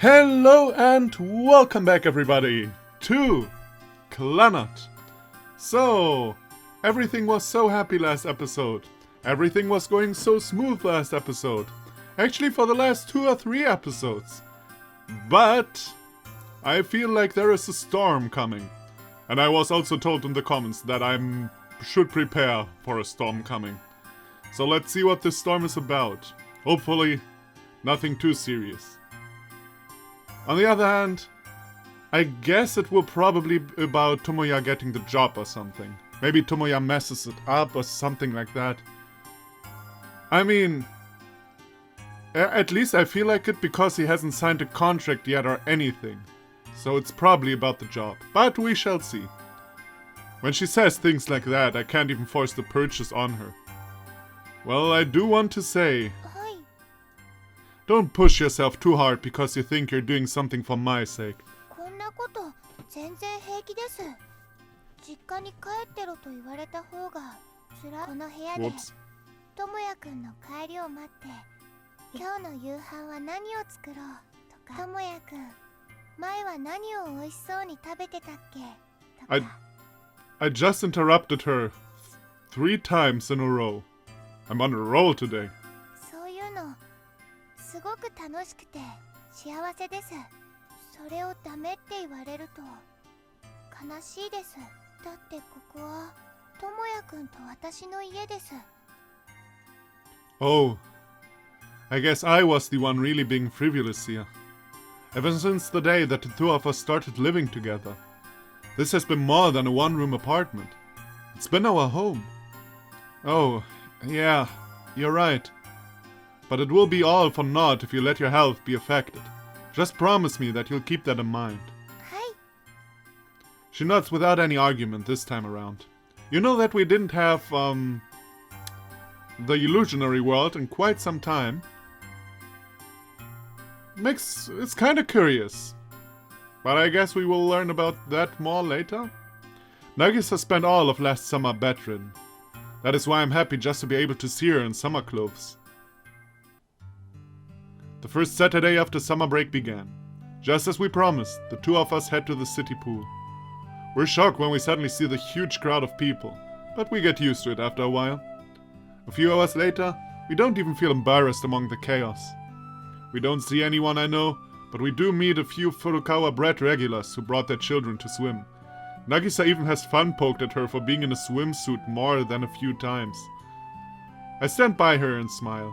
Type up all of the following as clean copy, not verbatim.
Hello and welcome back everybody to Clannad. So, everything was so happy last episode. Everything was going so smooth last episode. Actually for the last 2 or 3 episodes. But I feel like there is a storm coming. And I was also told in the comments that I should prepare for a storm coming. So let's see what this storm is about. Hopefully nothing too serious. On the other hand, I guess it will probably be about Tomoya getting the job or something. Maybe Tomoya messes it up or something like that. I mean, at least I feel like it because he hasn't signed a contract yet or anything. So it's probably about the job. But we shall see. When she says things like that, I can't even force the purchase on her. Well, I do want to say, don't push yourself too hard because you think you're doing something for my sake. Whoops. I just interrupted her 3 times in a row. I'm on a roll today. Oh, I guess I was the one really being frivolous here. Ever since the day that the 2 of us started living together. This has been more than a 1-room apartment. It's been our home. Oh, yeah, you're right. But it will be all for naught if you let your health be affected. Just promise me that you'll keep that in mind. She nods without any argument this time around. You know that we didn't have, the illusionary world in quite some time. It's kinda curious. But I guess we will learn about that more later. Nagisa spent all of last summer bedridden. That is why I'm happy just to be able to see her in summer clothes. The first Saturday after summer break began. Just as we promised, the 2 of us head to the city pool. We're shocked when we suddenly see the huge crowd of people, but we get used to it after a while. A few hours later, we don't even feel embarrassed among the chaos. We don't see anyone I know, but we do meet a few Furukawa bred regulars who brought their children to swim. Nagisa even has fun poked at her for being in a swimsuit more than a few times. I stand by her and smile.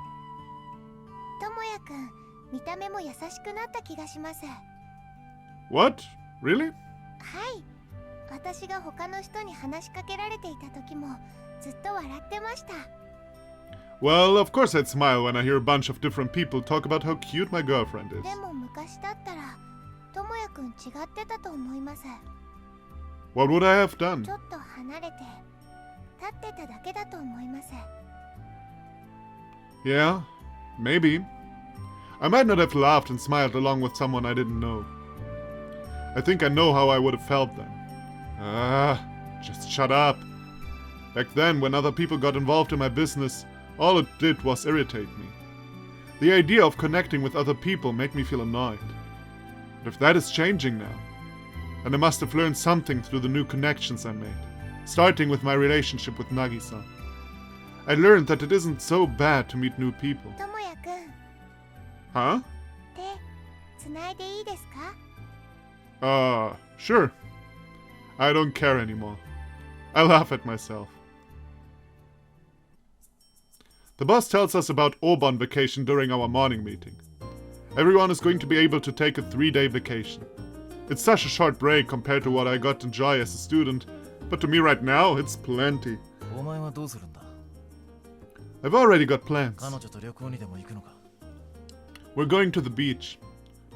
What? Really? Well, of course I'd smile when I hear a bunch of different people talk about how cute my girlfriend is. What would I have done? Yeah, maybe. I might not have laughed and smiled along with someone I didn't know. I think I know how I would have felt then. Just shut up. Back then, when other people got involved in my business, all it did was irritate me. The idea of connecting with other people made me feel annoyed. But if that is changing now, then I must have learned something through the new connections I made, starting with my relationship with Nagisa. I learned that it isn't so bad to meet new people. Huh? Sure. I don't care anymore. I laugh at myself. The boss tells us about Obon vacation during our morning meeting. Everyone is going to be able to take a 3-day vacation. It's such a short break compared to what I got to enjoy as a student, but to me right now, it's plenty. I've already got plans. We're going to the beach.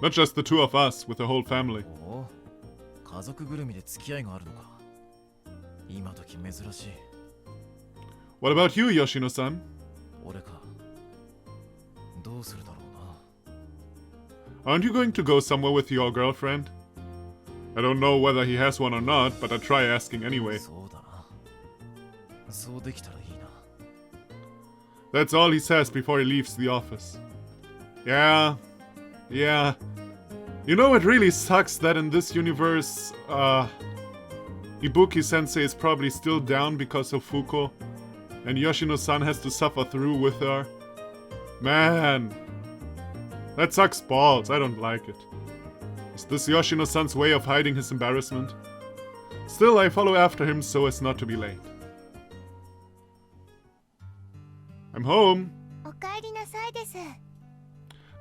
Not just the 2 of us, with the whole family. What about you, Yoshino-san? Aren't you going to go somewhere with your girlfriend? I don't know whether he has one or not, but I try asking anyway. That's all he says before he leaves the office. Yeah. You know, it really sucks that in this universe, Ibuki-sensei is probably still down because of Fuko, and Yoshino-san has to suffer through with her. Man, that sucks balls. I don't like it. Is this Yoshino-san's way of hiding his embarrassment? Still, I follow after him so as not to be late. I'm home.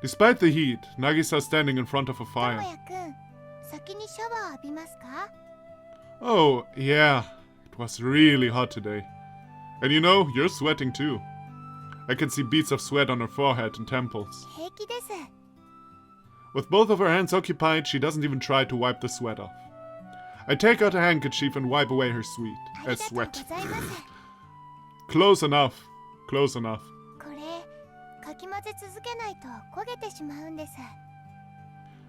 Despite the heat, Nagisa's standing in front of a fire. Oh, yeah. It was really hot today. And you know, you're sweating too. I can see beads of sweat on her forehead and temples. With both of her hands occupied, she doesn't even try to wipe the sweat off. I take out a handkerchief and wipe away her sweat. Close enough. Close enough.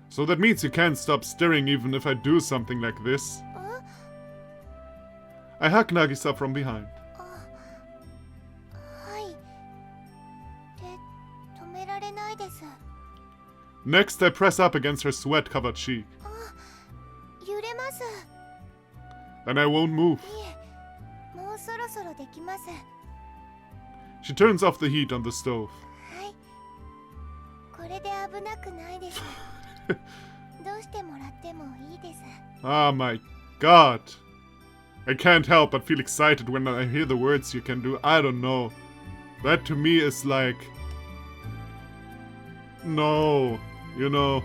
So that means you can't stop stirring even if I do something like this. I hug Nagisa from behind. Next, I press up against her sweat-covered cheek. Then I won't move. She turns off the heat on the stove. Oh my god. I can't help but feel excited when I hear the words you can do. I don't know. That to me is like... No. You know.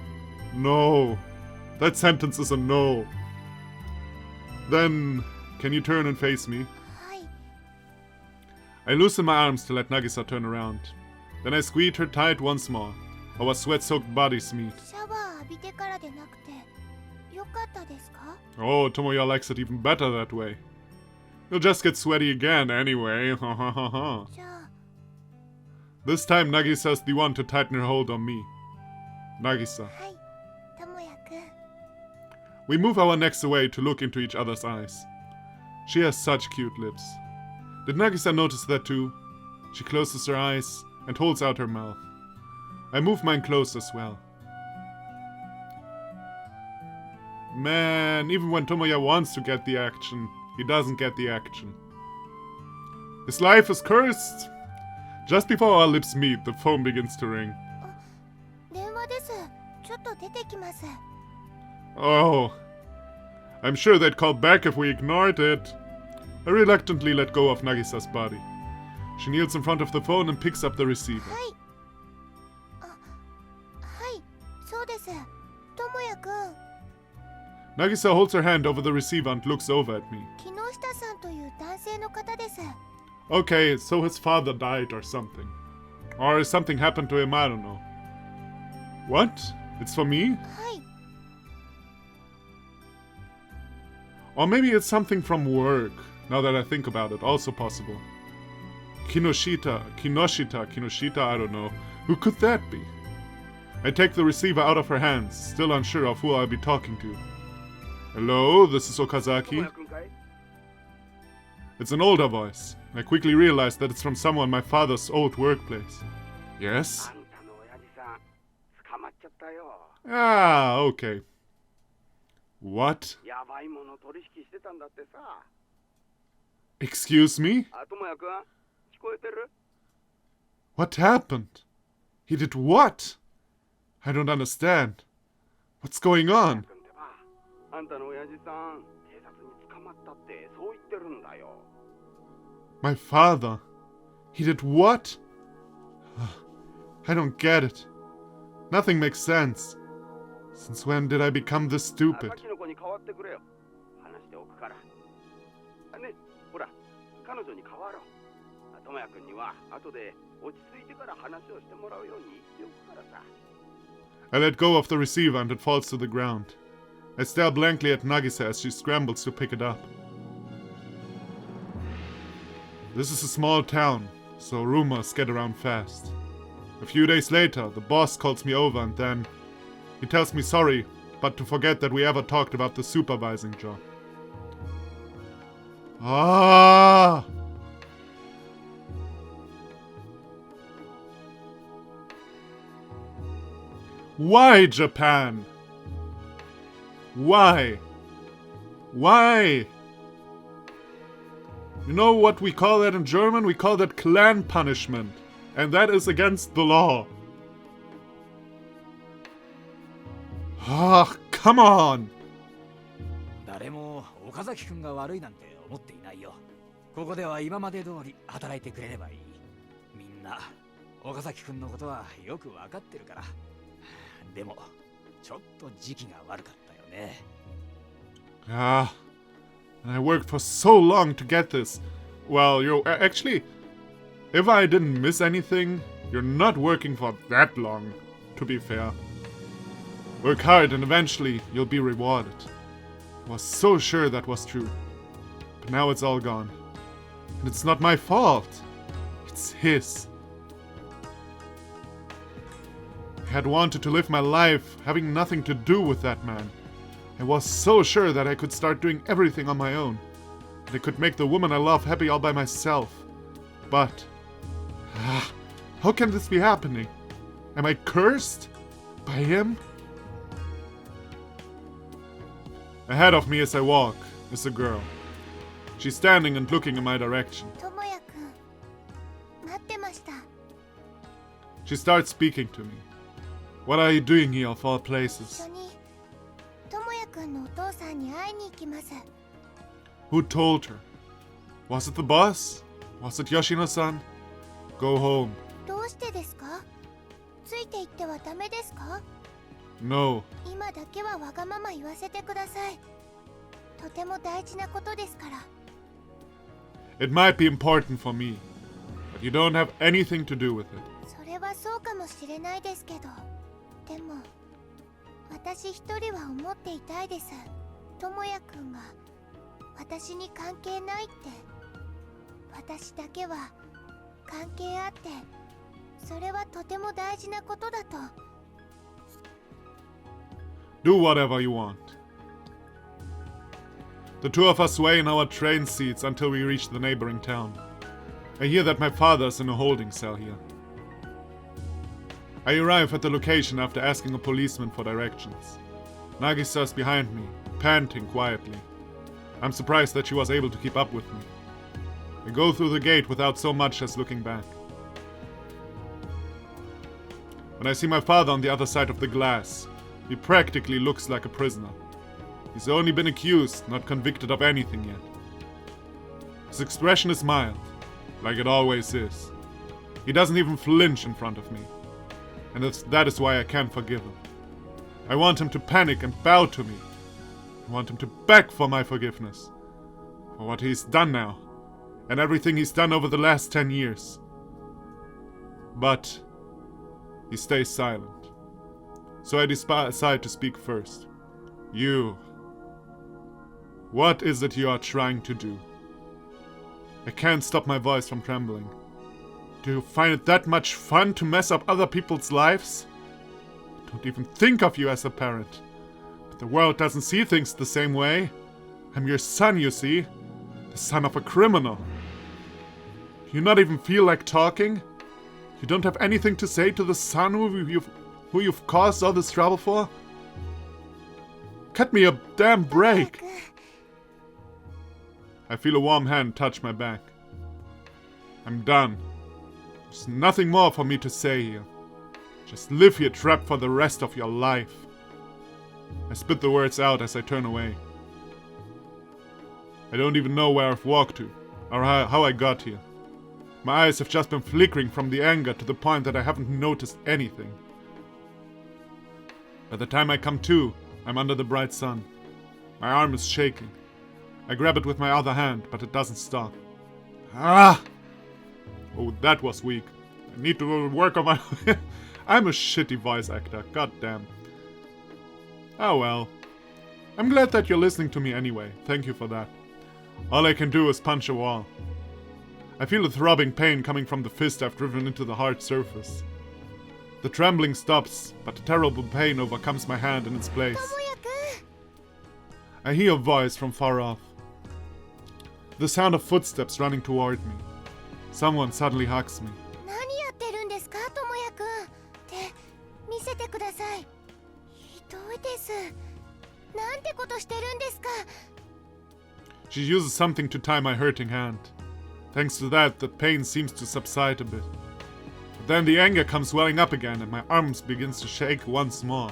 No. That sentence is a no. Then, can you turn and face me? I loosen my arms to let Nagisa turn around. Then I squeeze her tight once more. Our sweat-soaked bodies meet. Oh, Tomoya likes it even better that way. You'll just get sweaty again anyway. This time Nagisa's the one to tighten her hold on me. Nagisa. We move our necks away to look into each other's eyes. She has such cute lips. Did Nagisa notice that too? She closes her eyes and holds out her mouth. I move mine close as well. Man, even when Tomoya wants to get the action, he doesn't get the action. His life is cursed! Just before our lips meet, the phone begins to ring. Oh, I'm sure they'd call back if we ignored it. I reluctantly let go of Nagisa's body. She kneels in front of the phone and picks up the receiver. Nagisa holds her hand over the receiver and looks over at me. Okay, so his father died or something. Or something happened to him, I don't know. What? It's for me? Or maybe it's something from work, now that I think about it, also possible. Kinoshita, I don't know. Who could that be? I take the receiver out of her hands, still unsure of who I'll be talking to. Hello, this is Okazaki. It's an older voice. I quickly realize that it's from someone my father's old workplace. Yes? Ah, okay. What? Excuse me? What happened? He did what? I don't understand. What's going on? My father? He did what? I don't get it. Nothing makes sense. Since when did I become this stupid? I let go of the receiver and it falls to the ground. I stare blankly at Nagisa as she scrambles to pick it up. This is a small town, so rumors get around fast. A few days later, the boss calls me over and then he tells me sorry, but to forget that we ever talked about the supervising job. Ah! Why Japan? Why? Why? You know what we call that in German? We call that clan punishment. And that is against the law. Ah, come on! 誰も岡崎君が悪いなんて思っていないよ。ここでは今まで通り働いてくれればいい。みんな岡崎君のことはよくわかってるから。でもちょっと時期が悪かったよね。Ah, and I worked for so long to get this. Well, you're actually, if I didn't miss anything, you're not working for that long, to be fair. Work hard and eventually you'll be rewarded. I was so sure that was true. But now it's all gone. And it's not my fault. It's his. I had wanted to live my life having nothing to do with that man. I was so sure that I could start doing everything on my own. And I could make the woman I love happy all by myself. But... how can this be happening? Am I cursed? By him? Ahead of me as I walk is a girl. She's standing and looking in my direction. She starts speaking to me. What are you doing here of all places? Who told her? Was it the boss? Was it Yoshino-san? Go home. No. It might be important for me, but you don't have anything to do with it. Do whatever you want. The two of us sway in our train seats until we reach the neighboring town. I hear that my father is in a holding cell here. I arrive at the location after asking a policeman for directions. Nagisa is behind me, panting quietly. I'm surprised that she was able to keep up with me. I go through the gate without so much as looking back. When I see my father on the other side of the glass, he practically looks like a prisoner. He's only been accused, not convicted of anything yet. His expression is mild, like it always is. He doesn't even flinch in front of me. And that is why I can't forgive him. I want him to panic and bow to me. I want him to beg for my forgiveness. For what he's done now. And everything he's done over the last 10 years. But he stays silent. So I decide to speak first. You. What is it you are trying to do? I can't stop my voice from trembling. Do you find it that much fun to mess up other people's lives? I don't even think of you as a parent. But the world doesn't see things the same way. I'm your son, you see. The son of a criminal. Do you not even feel like talking? You don't have anything to say to the son who you've caused all this trouble for? Cut me a damn break! I feel a warm hand touch my back. I'm done. There's nothing more for me to say here. Just live here trapped for the rest of your life. I spit the words out as I turn away. I don't even know where I've walked to, or how I got here. My eyes have just been flickering from the anger to the point that I haven't noticed anything. By the time I come to, I'm under the bright sun. My arm is shaking. I grab it with my other hand, but it doesn't stop. Ah! Oh, that was weak. I need to work on my... I'm a shitty voice actor, goddamn. Oh well. I'm glad that you're listening to me anyway, thank you for that. All I can do is punch a wall. I feel a throbbing pain coming from the fist I've driven into the hard surface. The trembling stops, but the terrible pain overcomes my hand in its place. I hear a voice from far off. The sound of footsteps running toward me. Someone suddenly hugs me. なんてことしてるんですか。 She uses something to tie my hurting hand. Thanks to that, the pain seems to subside a bit. But then the anger comes welling up again and my arms begins to shake once more.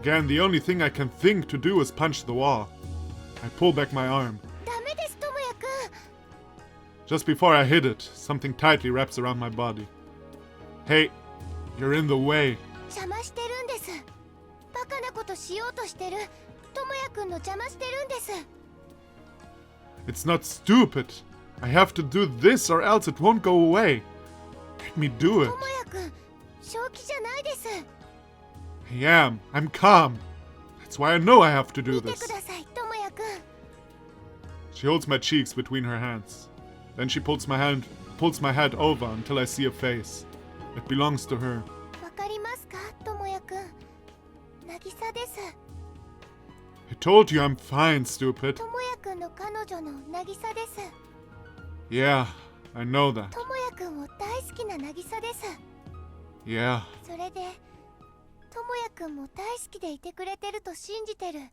Again, the only thing I can think to do is punch the wall. I pull back my arm. ダメです、智也くん。 Just before I hit it, something tightly wraps around my body. Hey, you're in the way. 邪魔してるんです。バカなことしようとしてる智也くんの邪魔してるんです。 It's not stupid. I have to do this or else it won't go away. Let me do it. 智也くん、正気じゃないです。 I am. I'm calm. That's why I know I have to do 見て this. ください、智也くん。 She holds my cheeks between her hands. Then she pulls my head over until I see a face. It belongs to her. わかりますか、智也くん。渚です。 I told you I'm fine, stupid. 智也くんの彼女の渚です。 Yeah, I know that. 智也くんを大好きな渚です。 Yeah. それで智也くんも大好きでいてくれてると信じてる。違い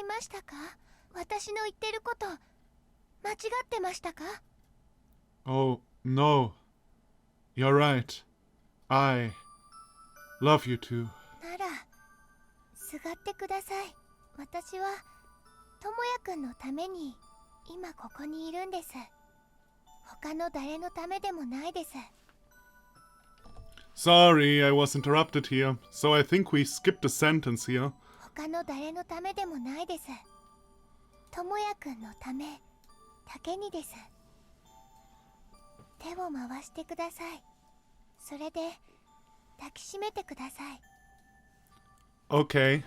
ましたか？私の言ってること間違ってましたか？ Oh, no. You're right. I love you too. ならすがってください。私は智也くんのために今ここにいるんです。他の誰のためでもないです。 Sorry, I was interrupted here, so I think we skipped a sentence here. 他の誰のためでもないです。智也くんのためだけにです。手を回してください。それで抱きしめてください。 Okay.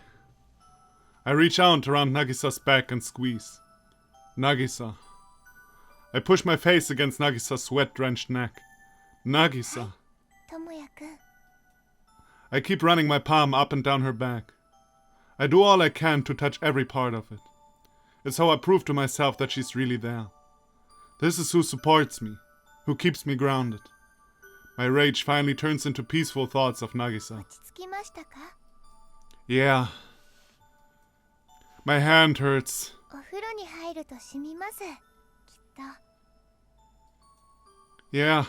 I reach out around Nagisa's back and squeeze. Nagisa. I push my face against Nagisa's sweat-drenched neck. Nagisa. 智也くん、 I keep running my palm up and down her back. I do all I can to touch every part of it. It's how I prove to myself that she's really there. This is who supports me, who keeps me grounded. My rage finally turns into peaceful thoughts of Nagisa. 落ち着きましたか？ Yeah. My hand hurts. お風呂に入ると染みます。きっと。 Yeah,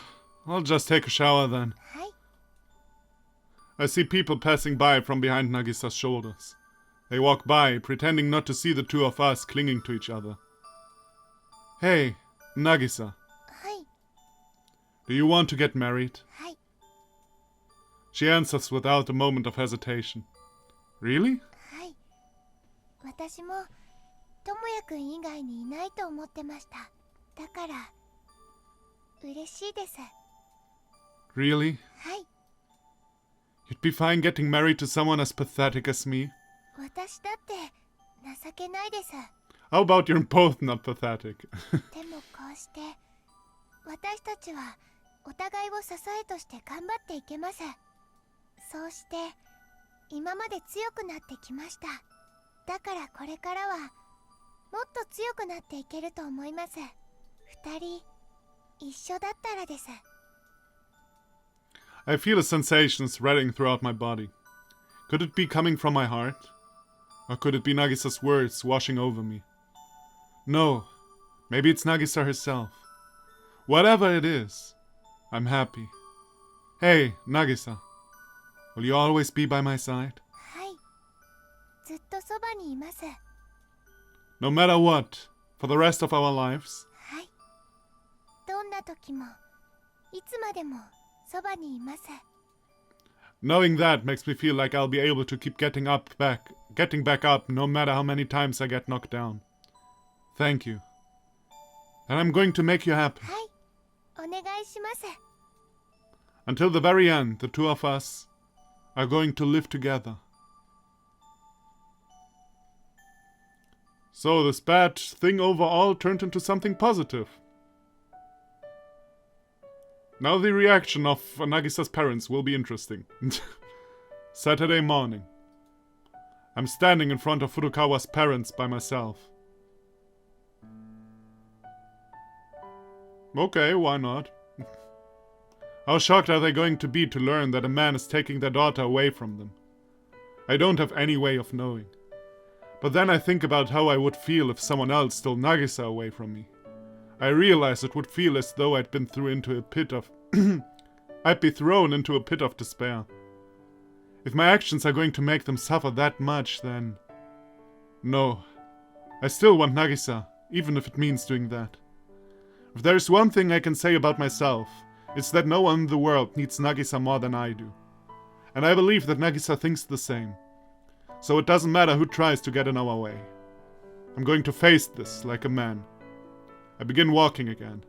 I'll just take a shower then. はい。 I see people passing by from behind Nagisa's shoulders. They walk by, pretending not to see the two of us clinging to each other. Hey, Nagisa, はい。 do you want to get married? はい。 She answers without a moment of hesitation. Really? はい。私も智也くん以外にいないと思ってました。だから嬉しいです。 Really? はい。 You'd be fine getting married to someone as pathetic as me? 私だって情けないです。 How about you're both not pathetic? でもこうして私たちはお互いを支えとして頑張っていけます。そうして今まで強くなってきました。だからこれからはもっと強くなっていけると思います。二人一緒だったらです。 I feel a sensation spreading throughout my body. Could it be coming from my heart? Or could it be Nagisa's words washing over me? No, maybe it's Nagisa herself. Whatever it is, I'm happy. Hey, Nagisa, will you always be by my side? はい。ずっとそばにいます。 No matter what, for the rest of our lives? はい。どんな時もいつまでもそばにいます。 Knowing that makes me feel like I'll be able to keep getting back up no matter how many times I get knocked down. Thank you. And I'm going to make you happy. はい。お願いします。 Until the very end, the two of us are going to live together. So this bad thing overall turned into something positive. Now the reaction of Nagisa's parents will be interesting. Saturday morning. I'm standing in front of Furukawa's parents by myself. Okay, why not? How shocked are they going to be to learn that a man is taking their daughter away from them? I don't have any way of knowing. But then I think about how I would feel if someone else stole Nagisa away from me. I realize it would feel as though I'd been thrown into a pit of... I'd be thrown into a pit of despair. If my actions are going to make them suffer that much, then... No. I still want Nagisa, even if it means doing that. If there's one thing I can say about myself, it's that no one in the world needs Nagisa more than I do. And I believe that Nagisa thinks the same. So it doesn't matter who tries to get in our way. I'm going to face this like a man. I begin walking again.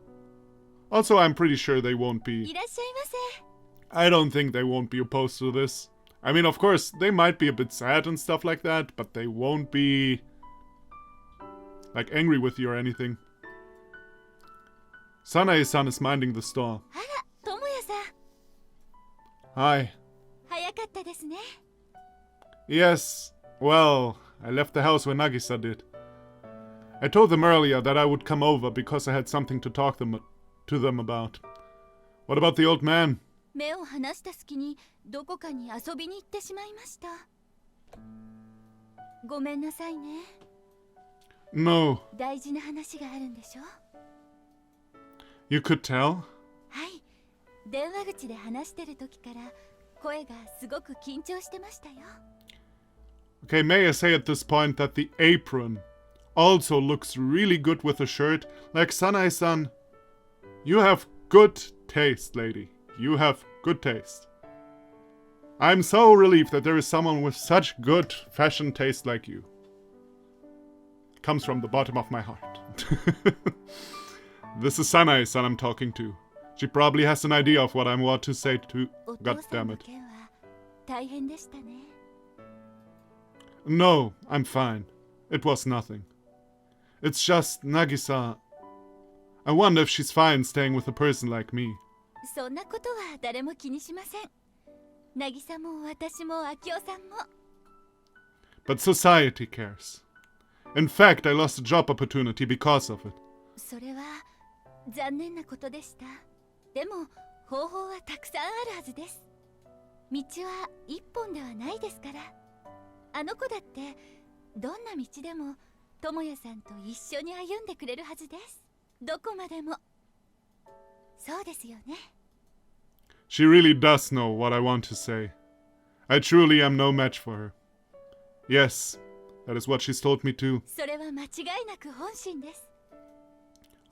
Also, I'm pretty sure they won't be... I don't think they won't be opposed to this. I mean, of course, they might be a bit sad and stuff like that, but they won't be... like angry with you or anything. Sanae-San is minding the store. Hi. Yes, well, I left the house when Nagisa did. I told them earlier that I would come over because I had something to talk to them about. What about the old man? No. You could tell? Okay, may I say at this point that the apron also looks really good with the shirt. Like Sanae-san, you have good taste, lady. You have good taste. I'm so relieved that there is someone with such good fashion taste like you. It comes from the bottom of my heart. This is Sanae-san I'm talking to. She probably has an idea of what I'm about to say to... God damn it. No, I'm fine. It was nothing. It's just Nagisa. I wonder if she's fine staying with a person like me. But society cares. In fact, I lost a job opportunity because of it. She really does know what I want to say. I truly am no match for her. Yes, that is what she's told me too.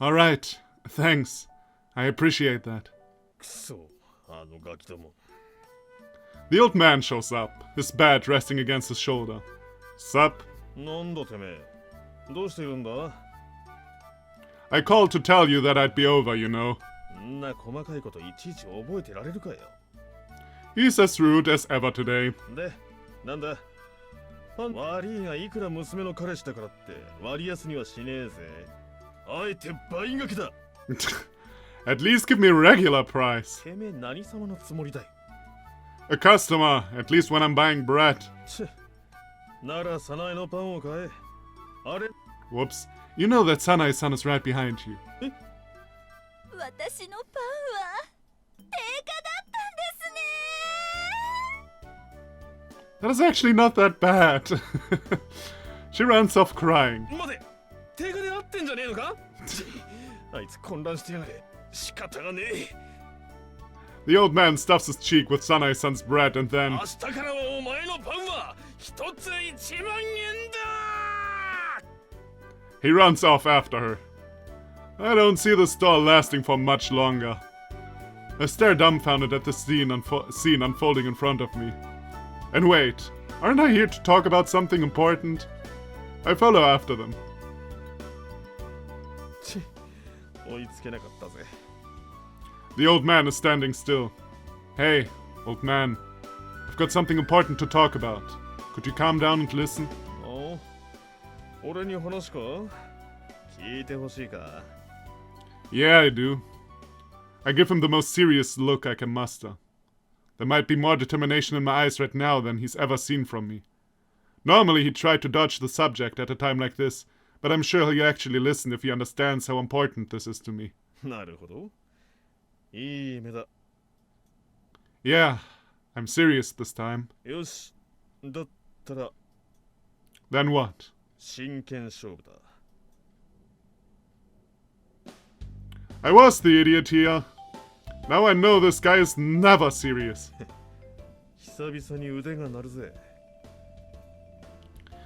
Alright, thanks. I appreciate that. The old man shows up, his bat resting against his shoulder. Sup? I called to tell you that I'd be over, you know. He's as rude as ever today. At least give me a regular price. A customer, at least when I'm buying bread. Whoops. You know that Sanae-san is right behind you. That is actually not that bad. She runs off crying. The old man stuffs his cheek with Sanae-san's bread and then... He runs off after her. I don't see the store lasting for much longer. I stare dumbfounded at the scene unfolding in front of me. And wait, aren't I here to talk about something important? I follow after them. The old man is standing still. Hey, old man. I've got something important to talk about. Could you calm down and listen? Yeah, I do. I give him the most serious look I can muster. There might be more determination in my eyes right now than he's ever seen from me. Normally he'd try to dodge the subject at a time like this, but I'm sure he'll actually listen if he understands how important this is to me. Yeah, I'm serious this time. だったら Then what? 真剣勝負だ。 I was the idiot here. Now I know this guy is never serious. 久々に腕が鳴るぜ。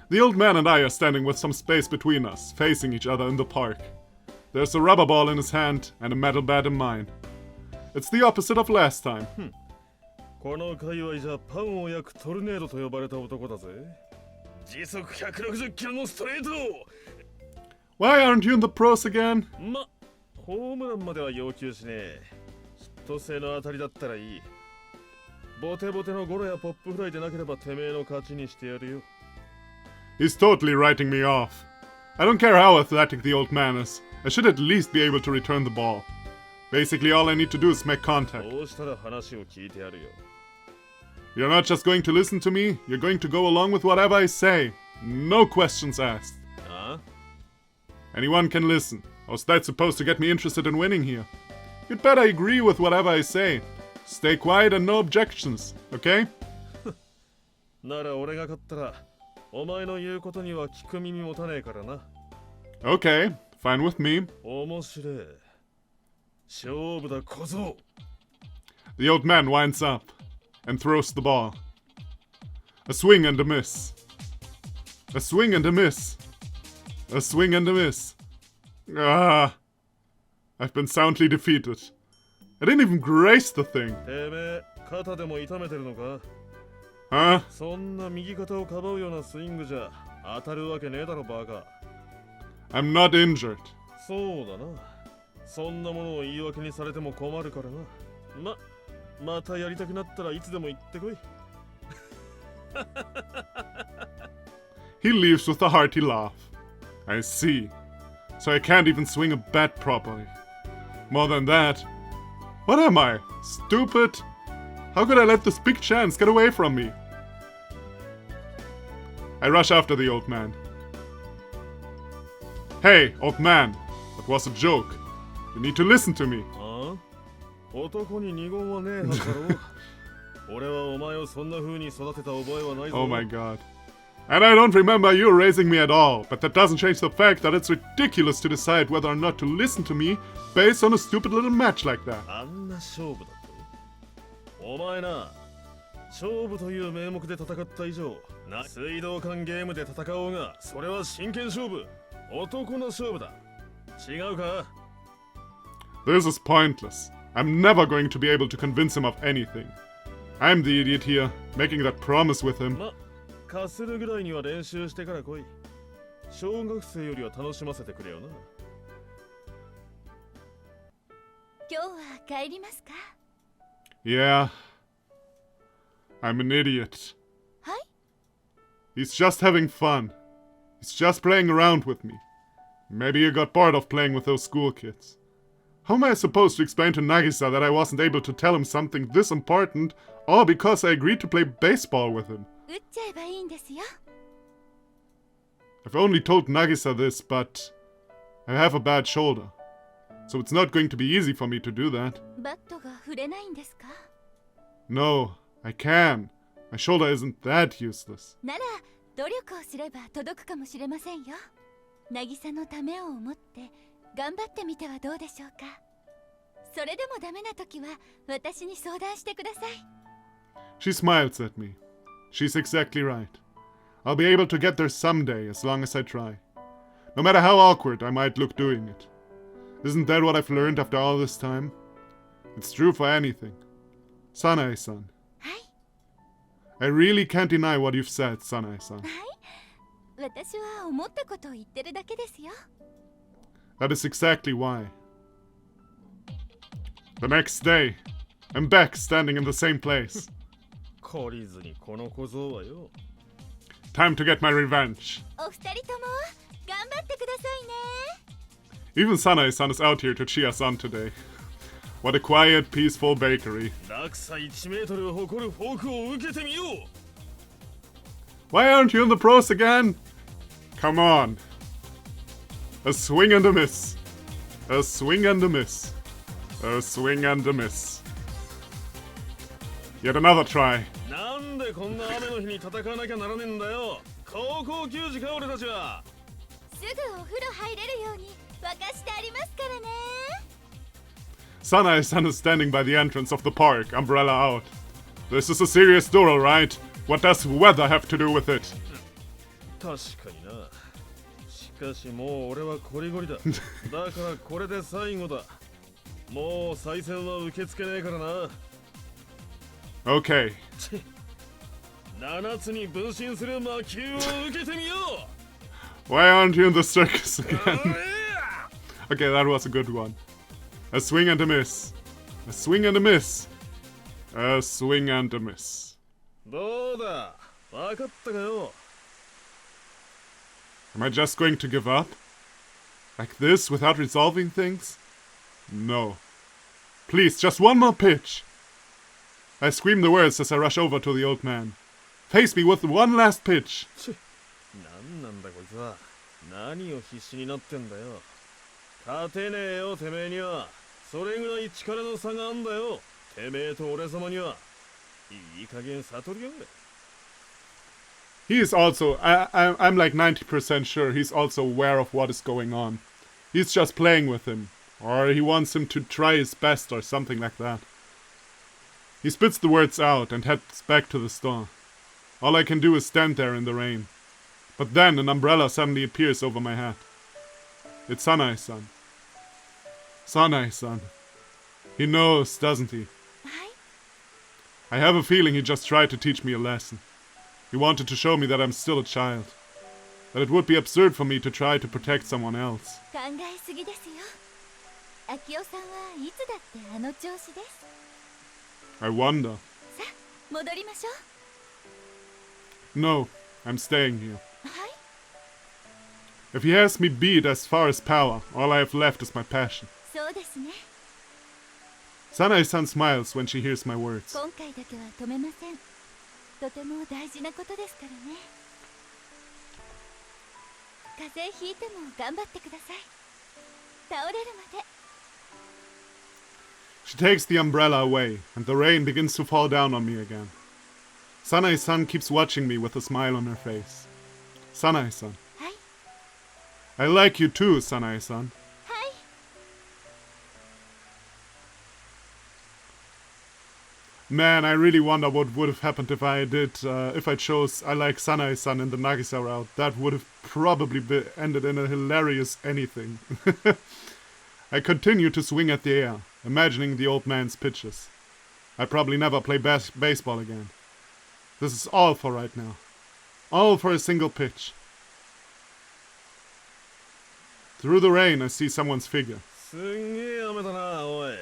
The old man and I are standing with some space between us, facing each other in the park. There's a rubber ball in his hand and a metal bat in mine. It's the opposite of last time. この界隈じゃパンを焼くトルネードと呼ばれた男だぜ。時速160キロのストレート。 Why aren't you in the pros again? ま、ホームランまでは要求しねえ。ヒット性の当たりだったらいい。ボテボテのゴロやポップフライでなければてめえの勝ちにしてやるよ。 He's totally writing me off. I don't care how athletic the old man is. I should at least be able to return the ball. Basically, all I need to do is make contact. どうしたら話を聞いてやるよ。 You're not just going to listen to me, you're going to go along with whatever I say. No questions asked. あ? Anyone can listen. How's that supposed to get me interested in winning here? You'd better agree with whatever I say. Stay quiet and no objections, okay? なら俺が勝ったら、お前の言うことには聞く耳持たねえからな。 Okay, fine with me. 面白い。勝負だ小僧。 The old man winds up and throws the ball. A swing and a miss. A swing and a miss. A swing and a miss. Ah, I've been soundly defeated. I didn't even grace the thing. てめえ、肩でも痛めてるのか? Huh? そんな右肩をかばうようなスイングじゃ当たるわけねえだろバカ。 I'm not injured. そうだな。そんなものを言い訳にされても困るからな。またやりたくなったらいつでも言ってこい。 He leaves with a hearty laugh. I see. So I can't even swing a bat properly. More than that, what am I? Stupid? How could I let this big chance get away from me? I rush after the old man. Hey, old man, that was a joke. You need to listen to me. ああ? 男に二言はねえはずだろ。俺はお前をそんな風に育てた覚えはないぞ。 Oh my god. And I don't remember you raising me at all, but that doesn't change the fact that it's ridiculous to decide whether or not to listen to me based on a stupid little match like that. あんな勝負だと。お前な、勝負という名目で戦った以上、水道管ゲームで戦おうが、それは真剣勝負。男の勝負だ。違うか? This is pointless. I'm never going to be able to convince him of anything. I'm the idiot here, making that promise with him. かするぐらいには練習してから来い。小学生よりは楽しませてくれよな。今日は帰りますか? Yeah. I'm an idiot. はい? He's just having fun. He's just playing around with me. Maybe he got bored of playing with those school kids. How am I supposed to explain to Nagisa that I wasn't able to tell him something this important, all because I agreed to play baseball with him? 打っちゃえばいいんですよ。 I've only told Nagisa this, but I have a bad shoulder. So it's not going to be easy for me to do that. バットが振れないんですか? No, I can. My shoulder isn't that useless. なら努力をすれば届くかもしれませんよ。渚のためを思って頑張ってみてはどうでしょうか。それでもダメな時は私に相談してください。 She smiles at me. She's exactly right. I'll be able to get there someday as long as I try. No matter how awkward I might look doing it. Isn't that what I've learned after all this time? It's true for anything. Sanae-San. はい。 I really can't deny what you've said, Sanae-San. はい。私は思ったことを言ってるだけですよ。 That is exactly why. The next day, I'm back standing in the same place. 懲りずにこの小僧はよ。 Time to get my revenge. お二人とも頑張ってくださいね。 Even Sanae-San is out here to cheer us on today. What a quiet, peaceful bakery. 落差1メートルを誇るフォークを受けてみよう。 Why aren't you in the pros again? Come on. A swing and a miss. A swing and a miss. A swing and a miss. Yet another try. なんででこんな雨の日に戦わなきゃならねえんだよ。高校球児か俺たちは。すぐお風呂入れるように沸かしてありますからね。Sanae-san is standing by the entrance of the park, umbrella out. This is a serious duel, right? What does weather have to do with it? 確かにな。しかしもう俺はコリゴリだ。だからこれで最後だ。もう再戦は受け付けねえからな。Okay. 7つに分身する魔球を受けてみよう。 Why aren't you in the circus again? Okay, that was a good one. A swing and a miss. A swing and a miss. A swing and a miss. どうだ、分かったかよ。Am I just going to give up? Like this, without resolving things? No. Please, just one more pitch. I scream the words as I rush over to the old man. Face me with one last pitch. なんなんだこいつは。何を必死になってんだよ。勝てねえよてめえには。それぐらい力の差があんだよ。てめえと俺様には。いい加減悟りよ。 He is also, I'm like 90% sure he's also aware of what is going on. He's just playing with him. Or he wants him to try his best or something like that. He spits the words out and heads back to the store. All I can do is stand there in the rain. But then an umbrella suddenly appears over my head. It's Sanae-san. Sanae-san. He knows, doesn't he? I have a feeling he just tried to teach me a lesson. He wanted to show me that I'm still a child. That it would be absurd for me to try to protect someone else. 考えすぎですよ。秋代さんはいつだってあの調子です。 I wonder. さあ、戻りましょう。 No, I'm staying here. はい。 If he has me beat as far as power, all I have left is my passion. そうですね。 Sanae-san smiles when she hears my words. 今回だけは止めません。とても大事なことですからね。風邪ひいても頑張ってください。倒れるまで。 She takes the umbrella away, and the rain begins to fall down on me again. Sanae-san keeps watching me with a smile on her face. Sanae-san. はい。 I like you too, Sanae-san. はい。 Man, I really wonder what would have happened if I chose I like Sanae-san in the Nagisa route. That would have probably ended in a hilarious anything. I continue to swing at the air, imagining the old man's pitches. I probably never play baseball again. This is all for right now. All for a single pitch. Through the rain, I see someone's figure. すんげえ雨だな、おい。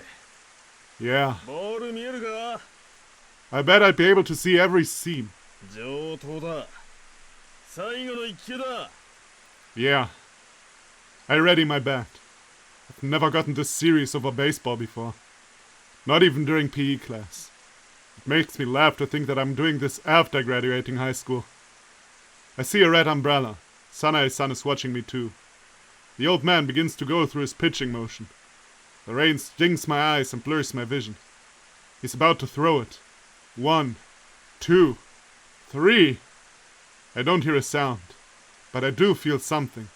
Yeah. ボール見えるか？ I bet I'd be able to see every seam. 上等だ。最後の一球だ。 Yeah. I ready my bat. I've never gotten this serious over baseball before. Not even during PE class. It makes me laugh to think that I'm doing this after graduating high school. I see a red umbrella. Sanae-san is watching me too. The old man begins to go through his pitching motion. The rain stings my eyes and blurs my vision. He's about to throw it. 1, 2, 3. I don't hear a sound, but I do feel something.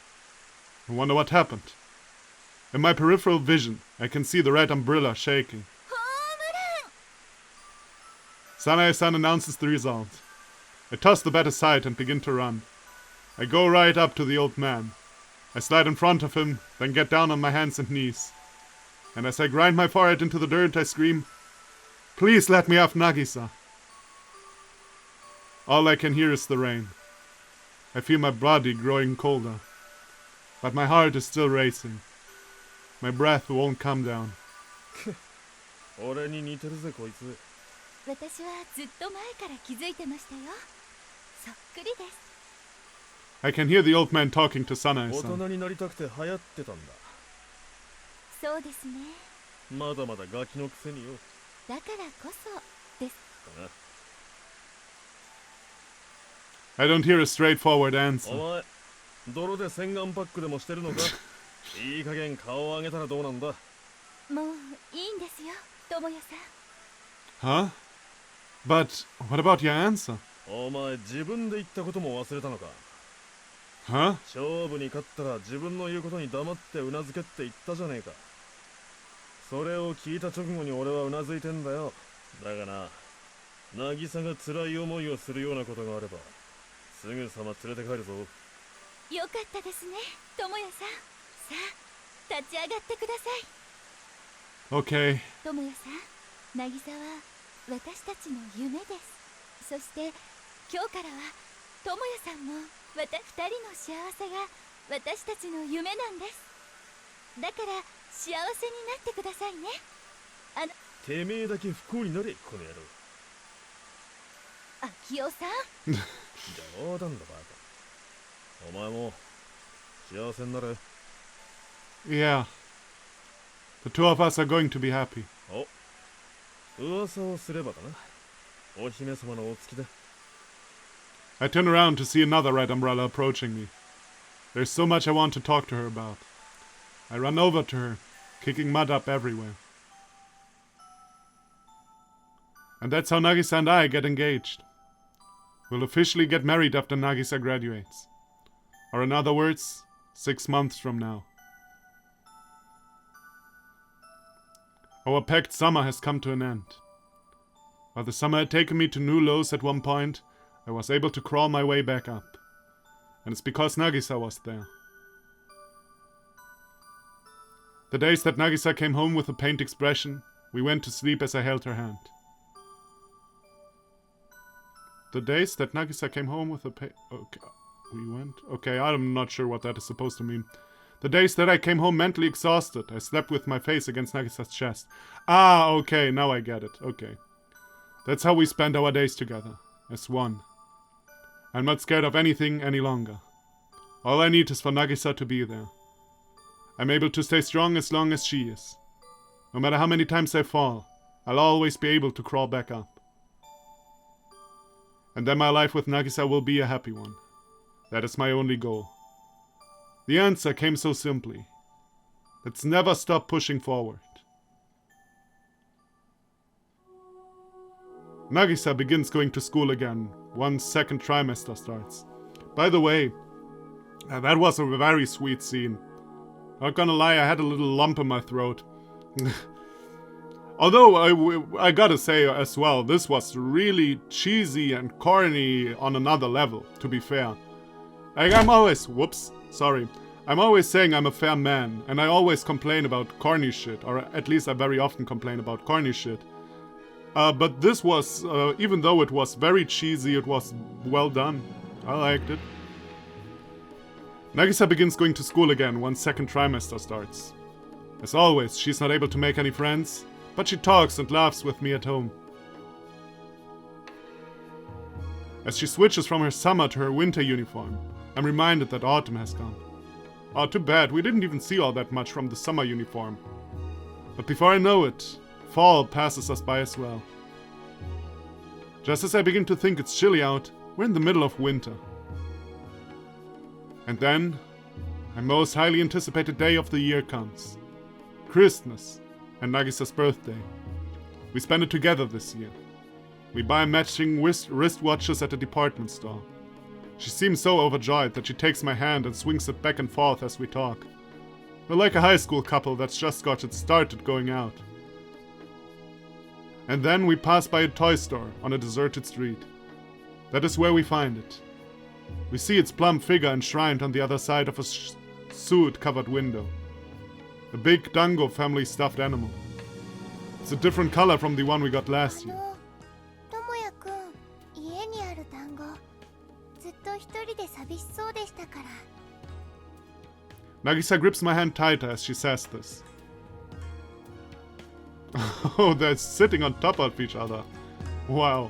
I wonder what happened. In my peripheral vision, I can see the red umbrella shaking. Sanae-san announces the result. I toss the bat aside and begin to run. I go right up to the old man. I slide in front of him, then get down on my hands and knees. And as I grind my forehead into the dirt, I scream, "Please let me have Nagisa." All I can hear is the rain. I feel my body growing colder. But my heart is still racing. My breath won't come down. 俺に似てるぜこいつ。私はずっと前から気づいてましたよ。そっくりです。 I can hear the old man talking to 大 Sanae-san. 人になりたくて流行ってたんだ。そうですね。まだまだガキのくせによ。だからこそです。かな。 I don't hear a straightforward お answer. 前、泥で洗顔パックでもしてるのか？いい加減顔を上げたらどうなんだ？もういいんですよ、智也さん。 Huh? But what about your answer? お前自分で言ったことも忘れたのか。 Huh? 勝負に勝ったら自分の言うことに黙ってうなずけって言ったじゃねえか。それを聞いた直後に俺はうなずいてんだよ。だがな、渚が辛い思いをするようなことがあればすぐさま連れて帰るぞ。よかったですね、智也さん。さあ、立ち上がってください。 Okay. 智也さん、渚は私たちの夢です。そして今日からは智也さんも二人の幸せが私たちの夢なんです。だから幸せになってくださいね。てめえだけ不幸になれ、この野郎。秋代さん。冗談だバカ。お前も幸せになれ。 Yeah. The two of us are going to be happy. お、噂をすればだな。お姫様のお付きだ。 I turn around to see another red umbrella approaching me. There's so much I want to talk to her about. I run over to her, kicking mud up everywhere. And that's how Nagisa and I get engaged. We'll officially get married after Nagisa graduates. Or in other words, 6 months from now. Our packed summer has come to an end. While the summer had taken me to new lows at one point, I was able to crawl my way back up. And it's because Nagisa was there. The days that Nagisa came home with a pained expression, we went to sleep as I held her hand. The days that Nagisa came home with a okay, Okay, I'm not sure what that is supposed to mean. The days that I came home mentally exhausted, I slept with my face against Nagisa's chest. Ah, okay, now I get it. Okay. That's how we spend our days together. As one. I'm not scared of anything any longer. All I need is for Nagisa to be there. I'm able to stay strong as long as she is. No matter how many times I fall, I'll always be able to crawl back up. And then my life with Nagisa will be a happy one. That is my only goal. The answer came so simply. Let's never stop pushing forward. Nagisa begins going to school again once second trimester starts. By the way, that was a very sweet scene. Not gonna lie, I had a little lump in my throat. Although, I gotta say as well, this was really cheesy and corny on another level, to be fair. Like, I'm always saying I'm a fair man, and I always complain about corny shit, or at least I very often complain about corny shit. But this was, even though it was very cheesy, it was well done. I liked it. Nagisa begins going to school again once second trimester starts. As always, she's not able to make any friends, but she talks and laughs with me at home. As she switches from her summer to her winter uniform, I'm reminded that autumn has come. Oh, too bad, we didn't even see all that much from the summer uniform. But before I know it, fall passes us by as well. Just as I begin to think it's chilly out, we're in the middle of winter. And then, my most highly anticipated day of the year comes. Christmas and Nagisa's birthday. We spend it together this year. We buy matching wristwatches at a department store. She seems so overjoyed that she takes my hand and swings it back and forth as we talk. We're like a high school couple that's just got it started going out. And then we pass by a toy store on a deserted street. That is where we find it. We see its plump figure enshrined on the other side of a soot-covered window. A big dango family stuffed animal. It's a different color from the one we got last year. ともやくん、家にある団子、ずっと一人で寂しそうでしたから。 Nagisa grips my hand tighter as she says this. Oh, they're sitting on top of each other. Wow.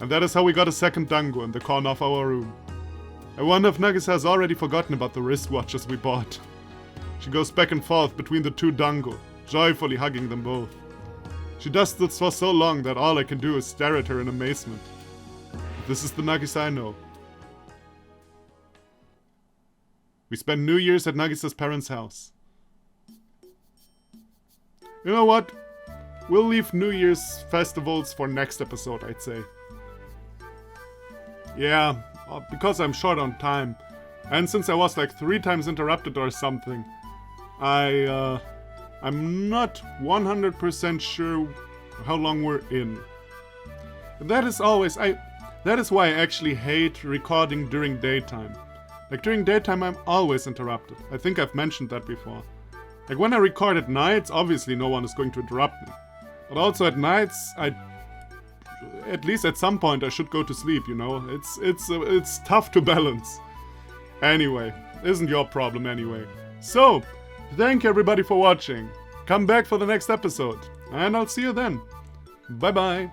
And that is how we got a second dango in the corner of our room. I wonder if Nagisa has already forgotten about the wristwatches we bought. She goes back and forth between the two dango, joyfully hugging them both. She does this for so long that all I can do is stare at her in amazement. This is the Nagisa I know. We spend New Year's at Nagisa's parents' house. You know what? We'll leave New Year's festivals for next episode, I'd say. yeah, because I'm short on time. And since I was like 3 times interrupted or something, I'm not 100% sure how long we're in. That is why I actually hate recording during daytime. Like during daytime I'm always interrupted. I think I've mentioned that before. Like when I record at nights, obviously no one is going to interrupt me. But also at nights, at least at some point I should go to sleep, you know? It's tough to balance. Anyway, isn't your problem anyway. So, thank you everybody for watching. Come back for the next episode, and I'll see you then. Bye bye.